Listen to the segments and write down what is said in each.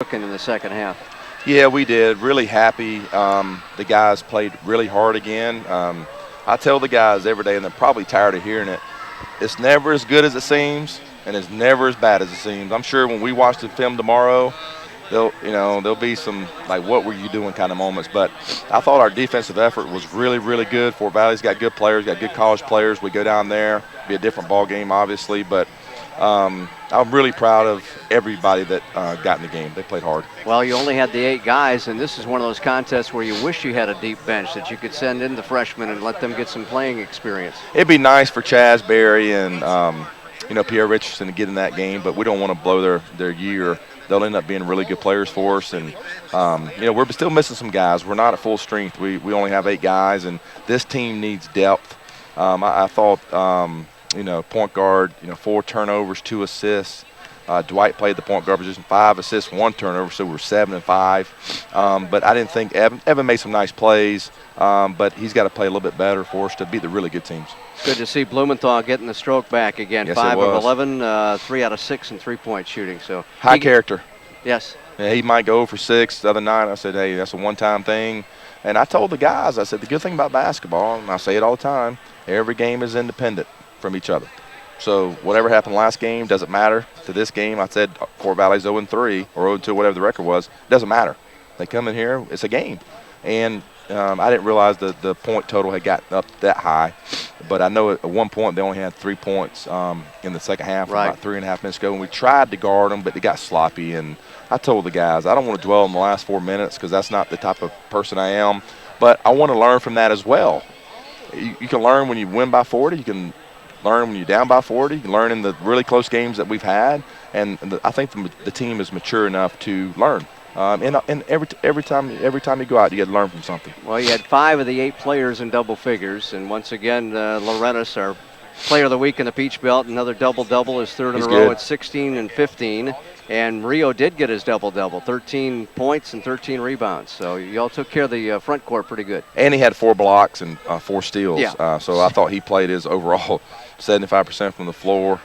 looking in the second half. Yeah, we did. Really happy. The guys played really hard again. I tell the guys every day, and they're probably tired of hearing it, it's never as good as it seems, and it's never as bad as it seems. I'm sure when we watch the film tomorrow, there'll be some, like, what were you doing kind of moments. But I thought our defensive effort was really, really good. Fort Valley's got good players, got good college players. We go down there, be a different ball game, obviously. But I'm really proud of everybody that got in the game. They played hard. Well, you only had the 8 guys, and this is one of those contests where you wish you had a deep bench that you could send in the freshmen and let them get some playing experience. It'd be nice for Chaz Berry and Pierre Richardson to get in that game, but we don't want to blow their year. They'll end up being really good players for us, and we're still missing some guys. We're not at full strength. We only have 8 guys, and this team needs depth. I thought point guard, 4 turnovers, 2 assists. Dwight played the point guard position, 5 assists, 1 turnover, so we're 7 and 5. But I didn't think Evan made some nice plays, but he's got to play a little bit better for us to beat the really good teams. It's good to see Blumenthal getting the stroke back again. Yes, 5 of 11, 3 out of 6 in three-point shooting. So high character. Yes. Yeah, he might go for 6 the other night. I said, hey, that's a one-time thing. And I told the guys, I said, the good thing about basketball, and I say it all the time, every game is independent from each other. So whatever happened last game doesn't matter to this game. I said Fort Valley's 0-3 or 0-2, whatever the record was. It doesn't matter. They come in here, it's a game. And I didn't realize the point total had gotten up that high. But I know at one point they only had 3 points in the second half, right, about 3.5 minutes ago. And we tried to guard them, but they got sloppy. And I told the guys, I don't want to dwell on the last 4 minutes because that's not the type of person I am. But I want to learn from that as well. You can learn when you win by 40. You can learn when you're down by 40. You can learn in the really close games that we've had. And I think the team is mature enough to learn. And every time you go out, you got to learn from something. Well, you had 5 of the 8 players in double figures. And once again, Loretta's our player of the week in the Peach Belt. Another double-double, his third in a row at 16 and 15. And Rio did get his double-double, 13 points and 13 rebounds. So y'all took care of the front court pretty good. And he had 4 blocks and 4 steals. Yeah. So I thought he played his overall 75% from the floor,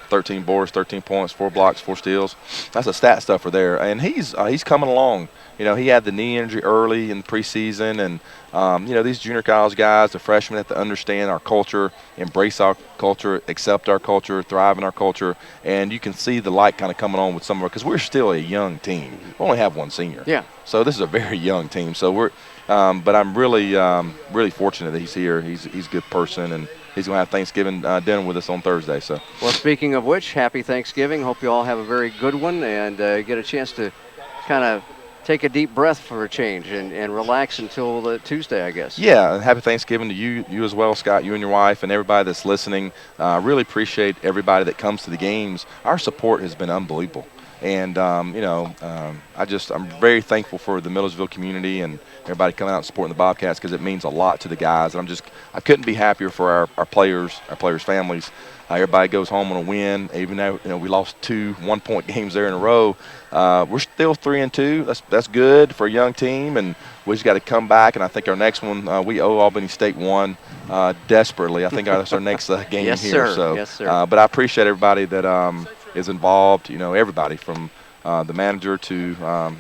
13 boards, 13 points, 4 blocks, 4 steals. That's a stat stuffer there. And he's coming along. He had the knee injury early in preseason, and these junior college guys, the freshmen, have to understand our culture, embrace our culture, accept our culture, thrive in our culture, and you can see the light kind of coming on with some of our, because we're still a young team. We only have 1 senior. Yeah. So this is a very young team. So but I'm really fortunate that he's here. He's a good person, and he's going to have Thanksgiving dinner with us on Thursday. So. Well, speaking of which, happy Thanksgiving. Hope you all have a very good one and get a chance to kind of take a deep breath for a change and relax until Tuesday, I guess. Yeah, and happy Thanksgiving to you as well, Scott, you and your wife, and everybody that's listening. I really appreciate everybody that comes to the games. Our support has been unbelievable. And, I'm very thankful for the Millersville community and everybody coming out and supporting the Bobcats because it means a lot to the guys. And I couldn't be happier for our players' families. Everybody goes home on a win, even though we lost 2 one-point games there in a row. We're still 3-2. That's good for a young team, and we just got to come back. And I think our next one, we owe Albany State one desperately. I think that's our next game yes, here. Sir. So, yes, sir. But I appreciate everybody that is involved. Everybody from the manager to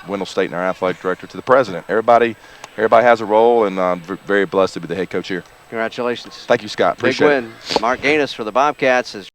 Wendell State and our athletic director to the president. Everybody has a role, and I'm very blessed to be the head coach here. Congratulations. Thank you, Scott. Appreciate it. Big win. Mark Gainous for the Bobcats is